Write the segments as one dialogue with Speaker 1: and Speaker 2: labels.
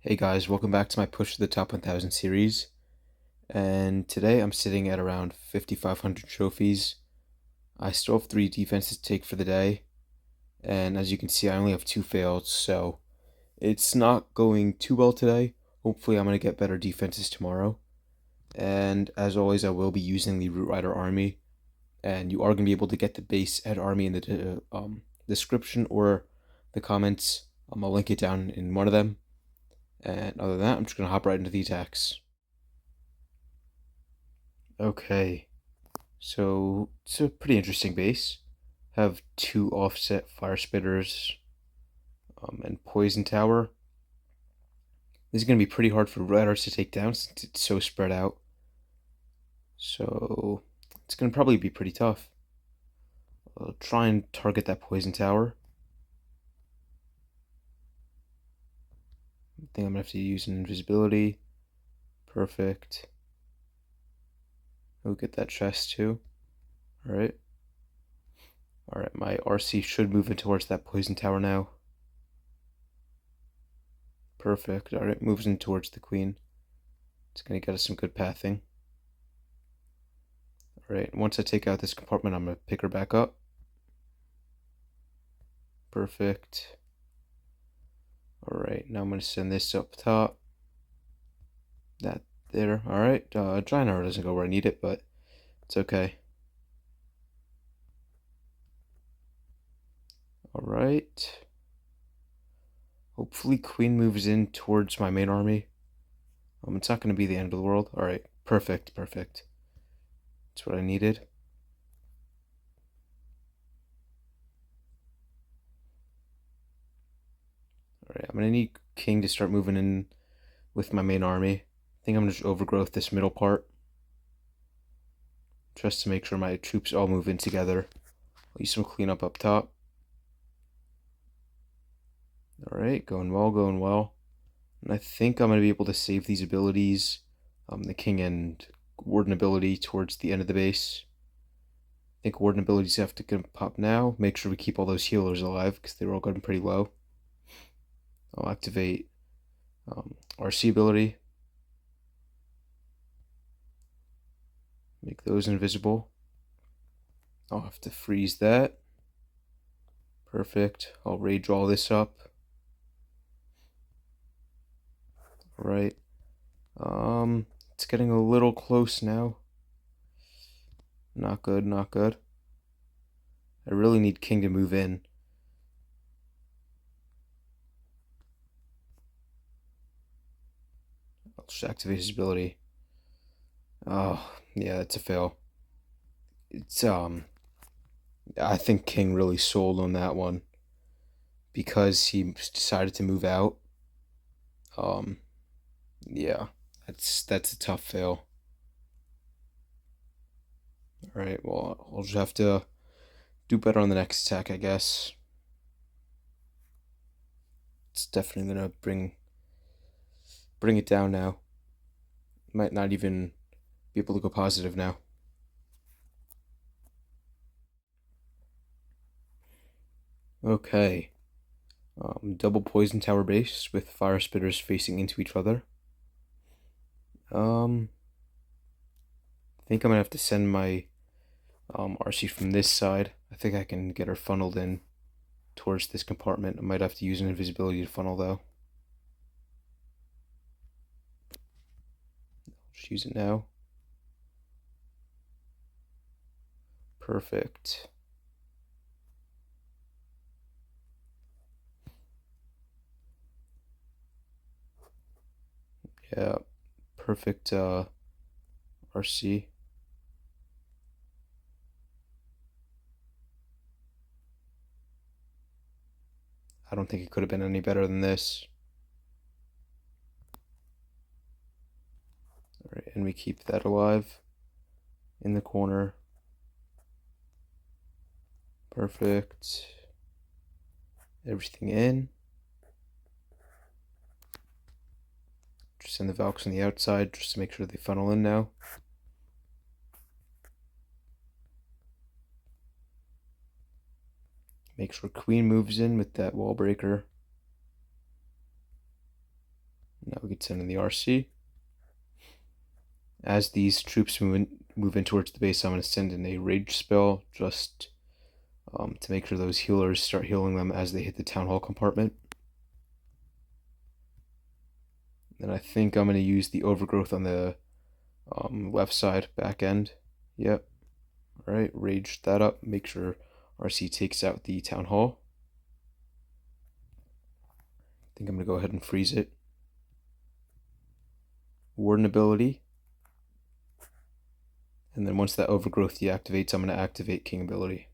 Speaker 1: Hey guys, welcome back to my Push to the Top 1000 series. And today I'm sitting at around 5,500 trophies. I still have 3 defenses to take for the day. And as you can see, I only have 2 fails, so it's not going too well today. Hopefully I'm going to get better defenses tomorrow. And as always, I will be using the Root Rider army. And you are going to be able to get the base head army in the description or the comments. I'll link it down in one of them. And other than that, I'm just going to hop right into the attacks. Okay, so it's a pretty interesting base. Have 2 offset fire spitters and poison tower. This is going to be pretty hard for riders to take down since it's so spread out. So it's going to probably be pretty tough. I'll try and target that poison tower. I think I'm going to have to use an invisibility. Perfect. We'll get that chest too. Alright. Alright, my RC should move in towards that poison tower now. Perfect. Alright, moves in towards the queen. It's going to get us some good pathing. Alright, once I take out this compartment, I'm going to pick her back up. Perfect. Alright, now I'm going to send this up top. That there. Alright, giant arrow doesn't go where I need it, but it's okay. Alright. Hopefully queen moves in towards my main army. It's not going to be the end of the world. Alright, perfect, perfect. That's what I needed. Alright, I'm going to need king to start moving in with my main army. I think I'm going to just overgrowth this middle part. Just to make sure my troops all move in together. I'll use some cleanup up top. Alright, going well, going well. And I think I'm going to be able to save these abilities, the king and warden ability towards the end of the base. I think warden abilities have to pop now. Make sure we keep all those healers alive because they were all getting pretty low. I'll activate RC ability. Make those invisible. I'll have to freeze that. Perfect. I'll rage all this up. Alright. It's getting a little close now. Not good, not good. I really need king to move in. I'll just activate his ability. Oh, yeah, that's a fail. It's, I think king really sold on that one. Because he decided to move out. Yeah, that's a tough fail. Alright, well, I'll just have to do better on the next attack, I guess. It's definitely gonna bring it down now. Might not even be able to go positive now. Okay. Double poison tower base with fire spitters facing into each other. I think I'm gonna have to send my RC from this side. I think I can get her funneled in towards this compartment. I might have to use an invisibility to funnel though. Just use it now. Perfect. Yeah, perfect RC. I don't think it could have been any better than this. Alright, and we keep that alive in the corner. Perfect. Everything in. Just send the Valks on the outside just to make sure they funnel in now. Make sure queen moves in with that wall breaker. send in the RC. As these troops move in towards the base, I'm going to send in a rage spell just to make sure those healers start healing them as they hit the town hall compartment. And I think I'm going to use the overgrowth on the left side back end. Yep. All right, rage that up. Make sure RC takes out the town hall. I think I'm going to go ahead and freeze it. Warden ability. And then once that overgrowth deactivates, I'm going to activate King ability.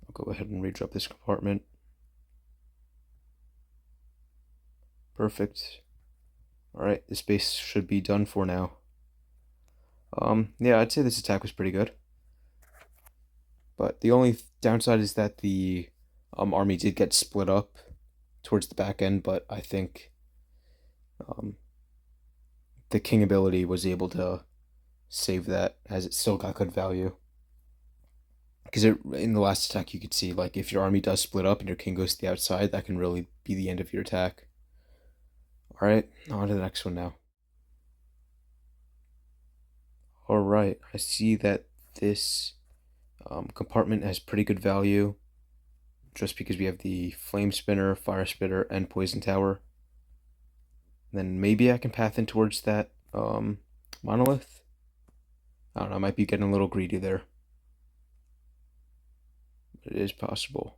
Speaker 1: I'll go ahead and rage up this compartment. Perfect. Alright, this base should be done for now. Yeah, I'd say this attack was pretty good. But the only downside is that the army did get split up towards the back end, but I think the King ability was able to save that, as it still got good value. Because in the last attack you could see, like, if your army does split up and your king goes to the outside, that can really be the end of your attack. Alright, on to the next one now. Alright, I see that this compartment has pretty good value, just because we have the flame spinner, fire spitter, and poison tower. Then maybe I can path in towards that monolith. I don't know, I might be getting a little greedy there. But it is possible.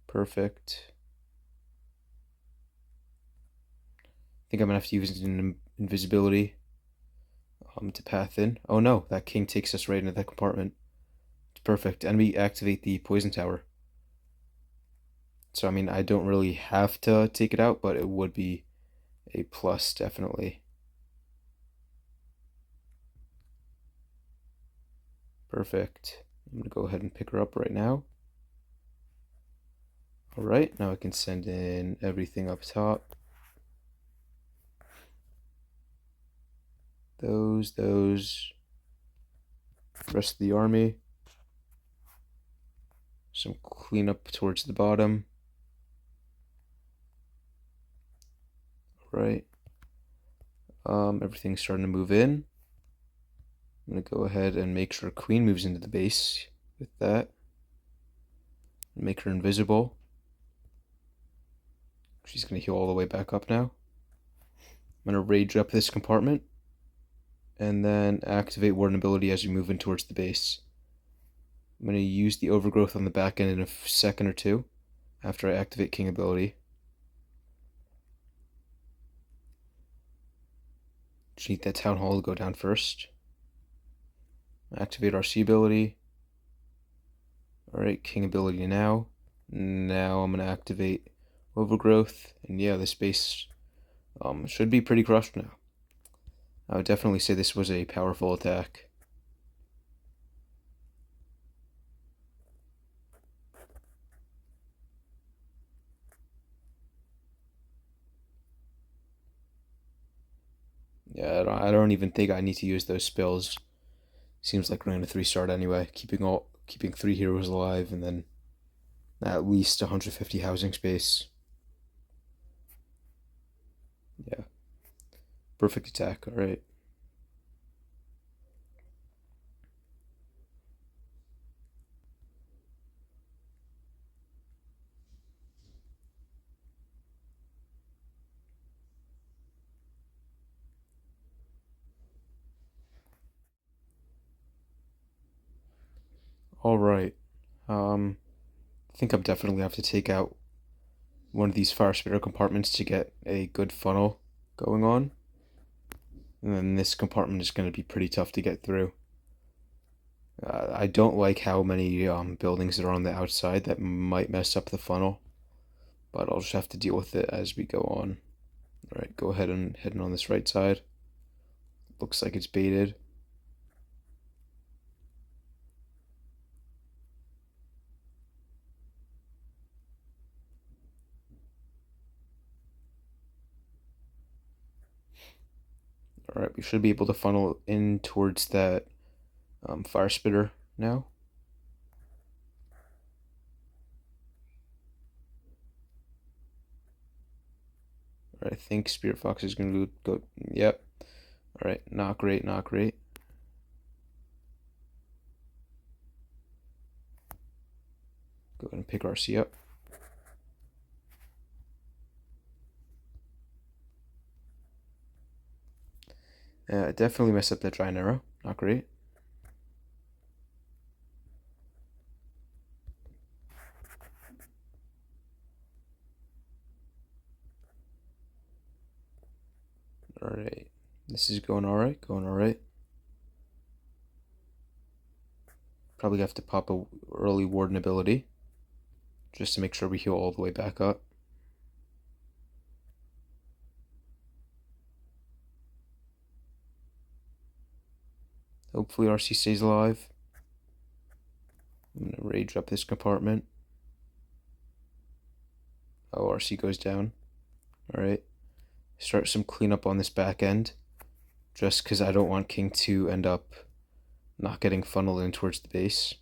Speaker 1: Perfect. I think I'm gonna have to use an invisibility to path in. Oh no, that king takes us right into that compartment. It's perfect. And we activate the poison tower. So I mean, I don't really have to take it out, but it would be a plus, definitely. Perfect. I'm gonna go ahead and pick her up right now. Alright, now I can send in everything up top. Those, rest of the army. Some cleanup towards the bottom. Right. Everything's starting to move in. I'm gonna go ahead and make sure Queen moves into the base with that. Make her invisible. She's gonna heal all the way back up now. I'm gonna rage up this compartment and then activate Warden ability as you move in towards the base. I'm going to use the overgrowth on the back end in a second or two after I activate King ability. Just need that Town Hall to go down first. Activate RC ability. Alright, King ability now. Now I'm going to activate overgrowth, and yeah, this base should be pretty crushed now. I would definitely say this was a powerful attack. Yeah, I don't even think I need to use those spells. Seems like running a 3-star anyway, keeping 3 heroes alive, and then at least 150 housing space. Yeah. Perfect attack, alright. Alright. I think I'm definitely have to take out one of these fire spitter compartments to get a good funnel going on. And then this compartment is going to be pretty tough to get through. I don't like how many buildings that are on the outside. That might mess up the funnel, but I'll just have to deal with it as we go on. Alright, go ahead and head in on this right side. Looks like it's baited. Alright, we should be able to funnel in towards that fire spitter now. I think Spirit Fox is going to go. Yep. All right. Not great. Not great. Go ahead and pick RC up. Definitely messed up that giant arrow. Not great. All right. This is going all right. Going all right. Probably have to pop a early Warden ability just to make sure we heal all the way back up. Hopefully RC stays alive. I'm going to rage up this compartment. Oh, RC goes down. Alright. Start some cleanup on this back end. Just because I don't want King to end up not getting funneled in towards the base.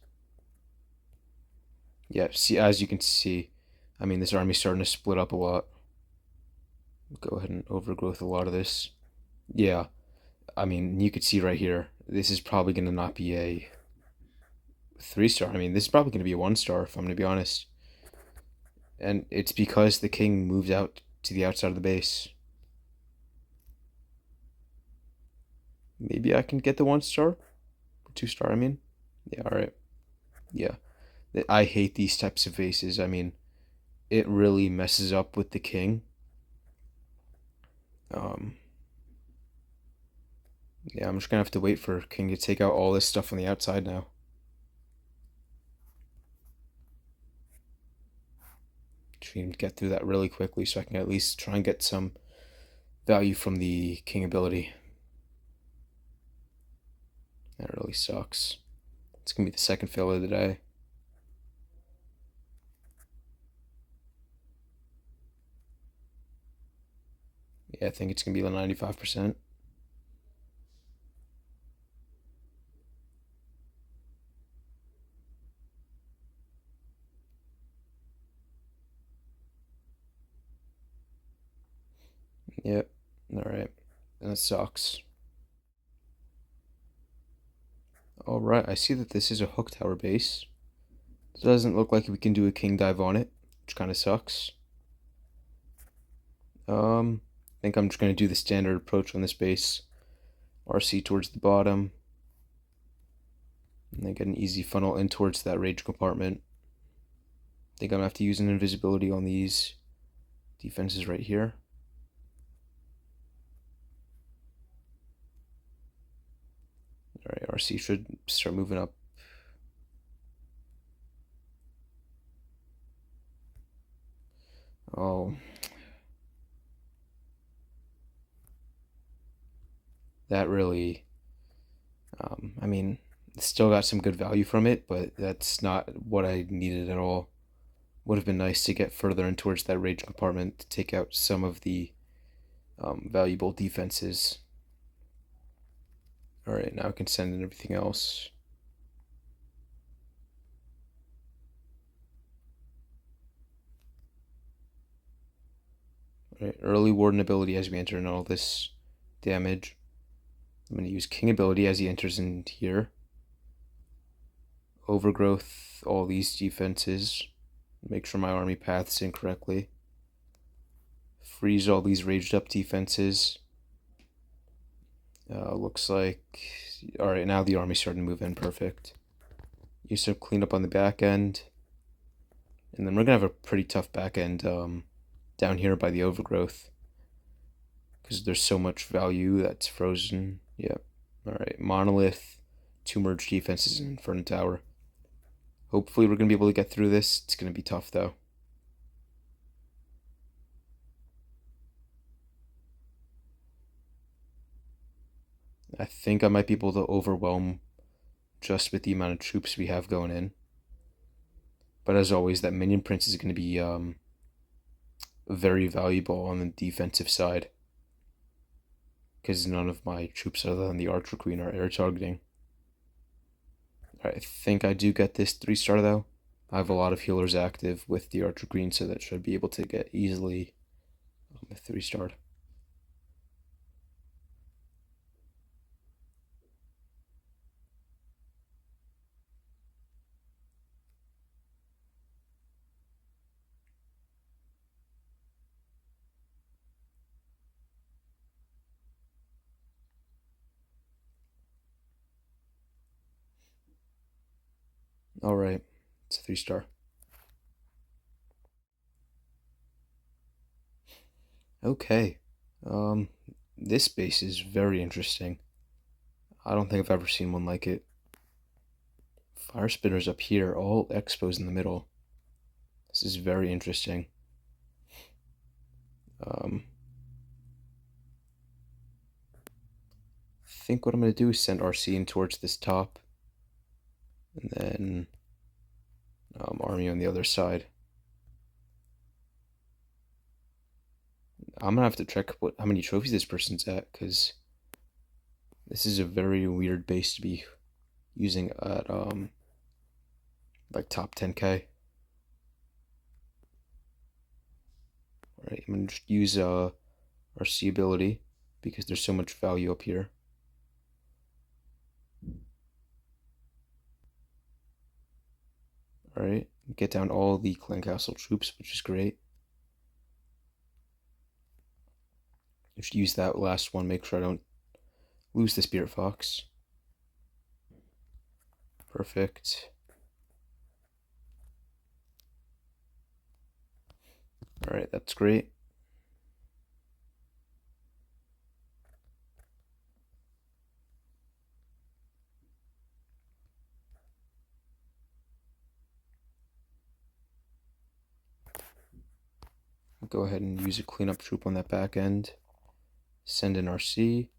Speaker 1: Yeah, see, as you can see, I mean, this army's starting to split up a lot. Go ahead and overgrowth a lot of this. Yeah, I mean, you could see right here, this is probably going to not be a 3-star. I mean, this is probably going to be a 1-star, if I'm going to be honest. And it's because the king moved out to the outside of the base. Maybe I can get the 1-star? 2-star, I mean. Yeah, alright. Yeah. I hate these types of bases. I mean, it really messes up with the king. Yeah, I'm just gonna have to wait for king to take out all this stuff on the outside now. Try and get through that really quickly so I can at least try and get some value from the king ability. That really sucks. It's gonna be the second fail of the day. Yeah, I think it's gonna be the 95%. Yep. Alright. That sucks. Alright, I see that this is a hook tower base. It doesn't look like we can do a king dive on it, which kind of sucks. I think I'm just going to do the standard approach on this base. RC towards the bottom. And then get an easy funnel in towards that rage compartment. I think I'm going to have to use an invisibility on these defenses right here. Alright, RC should start moving up. Oh. That really, I mean, still got some good value from it, but that's not what I needed at all. Would have been nice to get further in towards that rage compartment to take out some of the valuable defenses. Alright, now I can send in everything else. Alright, early Warden ability as we enter in all this damage. I'm going to use King ability as he enters in here. Overgrowth all these defenses. Make sure my army paths in correctly. Freeze all these raged up defenses. Looks like... Alright, now the army's starting to move in. Perfect. Use some cleanup on the back end. And then we're going to have a pretty tough back end down here by the overgrowth. Because there's so much value that's frozen. Yep. Alright, Monolith, 2 merge defenses, and Inferno Tower. Hopefully we're going to be able to get through this. It's going to be tough, though. I think I might be able to overwhelm just with the amount of troops we have going in. But as always, that Minion Prince is going to be very valuable on the defensive side. Because none of my troops other than the Archer Queen are air targeting. Alright, I think I do get this 3-star though. I have a lot of healers active with the Archer Queen, so that should be able to get easily I'm a 3-star. All right, it's a 3-star. Okay. Um, this base is very interesting. I don't think I've ever seen one like it. Fire spinners up here, all expos in the middle. This is very interesting. Um, I think what I'm going to do is send RC in towards this top, and then army on the other side. I'm gonna have to check how many trophies this person's at, because this is a very weird base to be using at like top 10k. Right, I'm gonna just use RC ability because there's so much value up here. All right, get down all the clan castle troops, which is great. Just use that last one, make sure I don't lose the spirit fox. Perfect. All right, that's great. Go ahead and use a cleanup troop on that back end. Send in RC.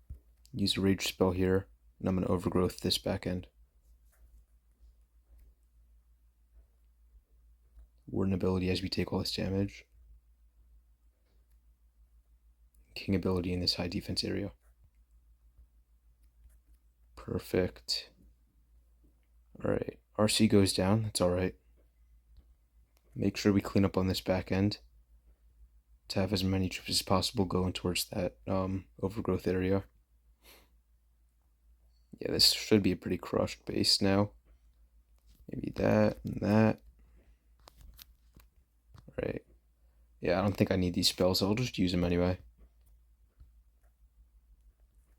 Speaker 1: Use a rage spell here, and I'm going to overgrowth this back end. Warden ability as we take all this damage. King ability in this high defense area. Perfect. Alright, RC goes down, that's alright. Make sure we clean up on this back end to have as many troops as possible going towards that overgrowth area. Yeah, this should be a pretty crushed base now. Maybe that and that. Right. Yeah, I don't think I need these spells, so I'll just use them anyway.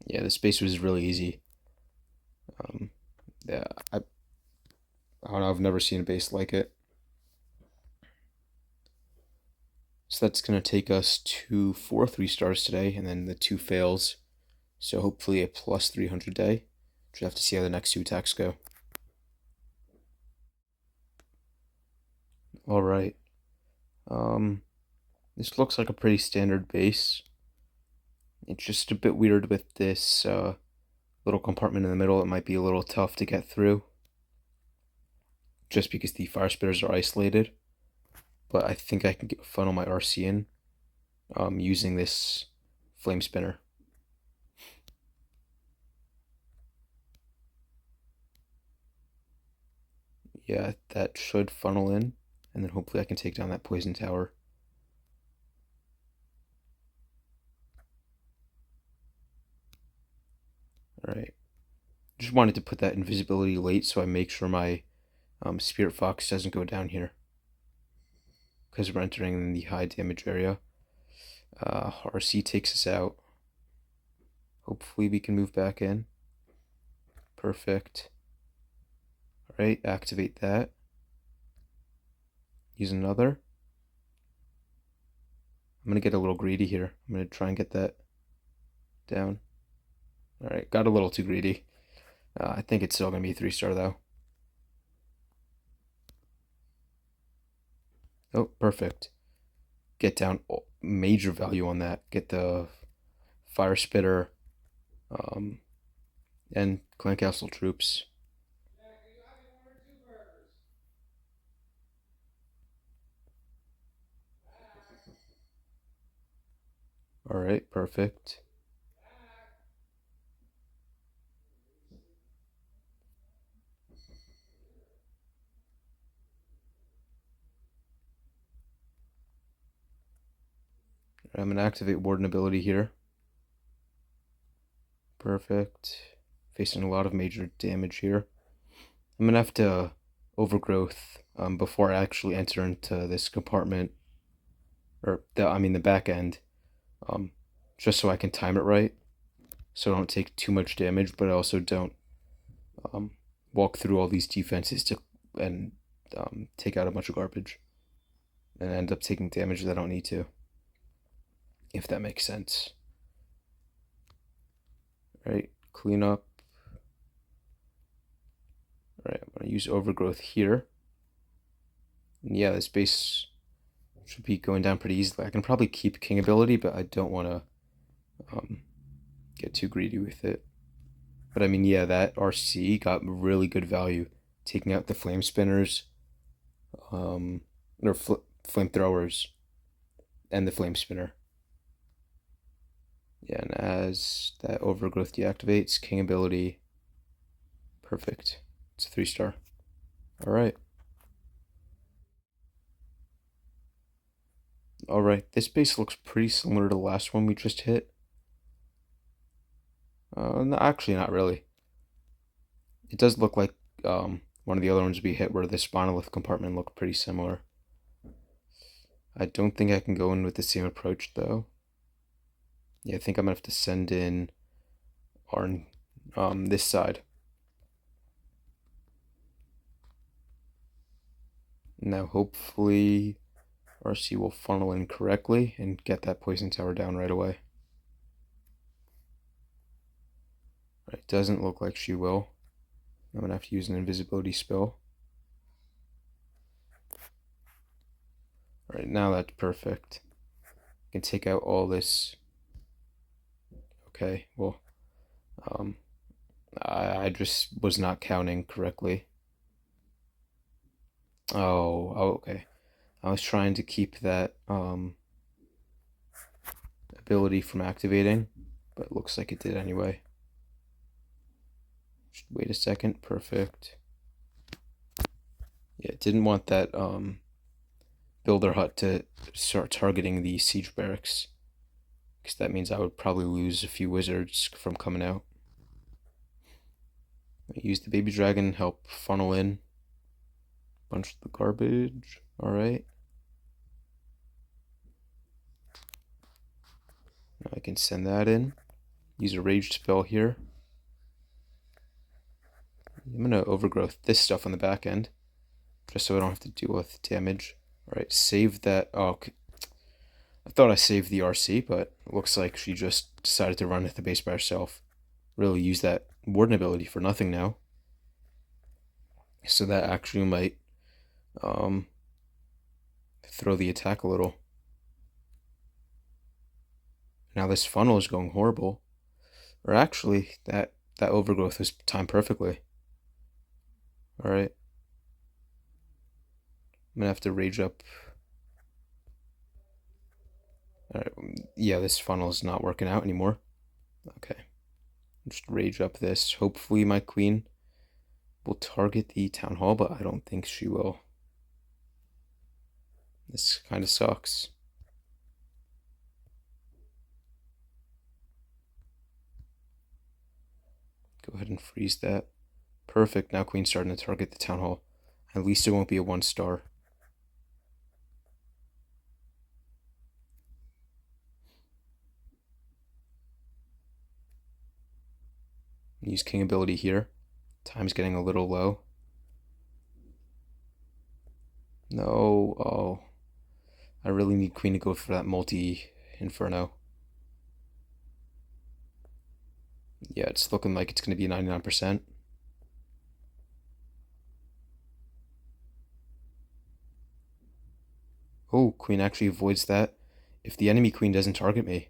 Speaker 1: Yeah, this base was really easy. Yeah, I don't know, I've never seen a base like it. So that's going to take us to 4 3-stars today, and then the 2 fails. So hopefully a plus 300 day. Just have to see how the next 2 attacks go. All right. This looks like a pretty standard base. It's just a bit weird with this little compartment in the middle. It might be a little tough to get through, just because the fire spitters are isolated. But I think I can funnel my RC in using this flame spinner. Yeah, that should funnel in, and then hopefully I can take down that poison tower. Alright. Just wanted to put that invisibility late so I make sure my Spirit Fox doesn't go down here, because we're entering the high damage area. RC takes us out. Hopefully we can move back in. Perfect. Alright, activate that. Use another. I'm going to get a little greedy here. I'm going to try and get that down. Alright, got a little too greedy. I think it's still going to be a 3-star though. Oh, perfect. Get down major value on that. Get the fire spitter and clan castle troops. Alright, perfect. I'm going to activate Warden ability here. Perfect. Facing a lot of major damage here. I'm going to have to overgrowth before I actually enter into this compartment, or the back end, just so I can time it right, so I don't take too much damage, but I also don't walk through all these defenses and take out a bunch of garbage and end up taking damage that I don't need to, if that makes sense. Right, clean up. All right, I'm going to use overgrowth here. And yeah, this base should be going down pretty easily. I can probably keep king ability, but I don't want to get too greedy with it. But I mean, yeah, that RC got really good value, taking out the flame spinners, or flamethrowers, and the flame spinner. Yeah, and as that overgrowth deactivates, king ability, perfect. It's a 3-star. All right. All right, this base looks pretty similar to the last one we just hit. No, actually, not really. It does look like one of the other ones we hit where the monolith compartment looked pretty similar. I don't think I can go in with the same approach, though. Yeah, I think I'm going to have to send in this side. Now, hopefully, RC will funnel in correctly and get that poison tower down right away. It doesn't look like she will. I'm going to have to use an invisibility spell. Alright, now that's perfect. I can take out all this. Okay, well, I just was not counting correctly. Oh, okay. I was trying to keep that ability from activating, but it looks like it did anyway. Just wait a second. Perfect. Yeah, didn't want that builder hut to start targeting the siege barracks, because that means I would probably lose a few wizards from coming out. I use the baby dragon, help funnel in a bunch of the garbage. All right. Now I can send that in. Use a rage spell here. I'm gonna overgrowth this stuff on the back end, just so I don't have to deal with damage. All right, save that. Oh, okay. I thought I saved the RC, but it looks like she just decided to run at the base by herself. Really use that warden ability for nothing now. So that actually might throw the attack a little. Now this funnel is going horrible. Or actually, that overgrowth was timed perfectly. Alright. I'm gonna have to rage up. Alright, yeah, this funnel is not working out anymore. Okay. Just rage up this. Hopefully my queen will target the town hall, but I don't think she will. This kind of sucks. Go ahead and freeze that. Perfect. Now queen's starting to target the town hall. At least it won't be a 1-star. Use king ability here. Time's getting a little low. No, oh. I really need queen to go for that multi-inferno. Yeah, it's looking like it's going to be 99%. Oh, queen actually avoids that if the enemy queen doesn't target me.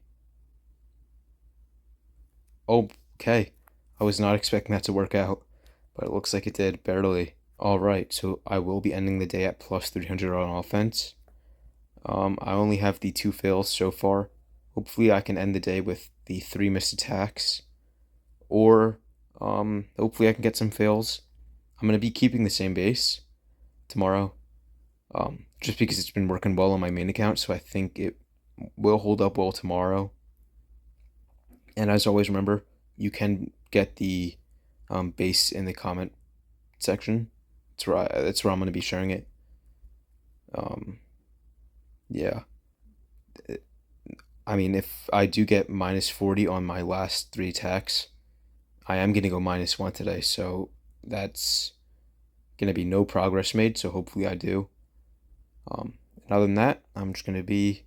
Speaker 1: Oh, okay. I was not expecting that to work out, but it looks like it did, barely. Alright, so I will be ending the day at plus 300 on offense. I only have the 2 fails so far. Hopefully I can end the day with the 3 missed attacks. Or hopefully I can get some fails. I'm going to be keeping the same base tomorrow. Just because it's been working well on my main account, so I think it will hold up well tomorrow. And as always, remember, you can get the base in the comment section. That's where I'm going to be sharing it. Yeah. I mean, if I do get minus 40 on my last three attacks, I am going to go -1 today. So that's going to be no progress made. So hopefully I do. And other than that, I'm just going to be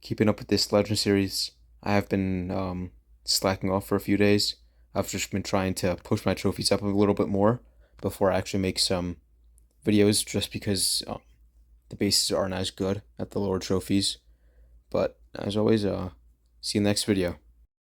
Speaker 1: keeping up with this Legend series. I have been slacking off for a few days. I've just been trying to push my trophies up a little bit more before I actually make some videos, just because the bases aren't as good at the lower trophies. But as always, see you in the next video.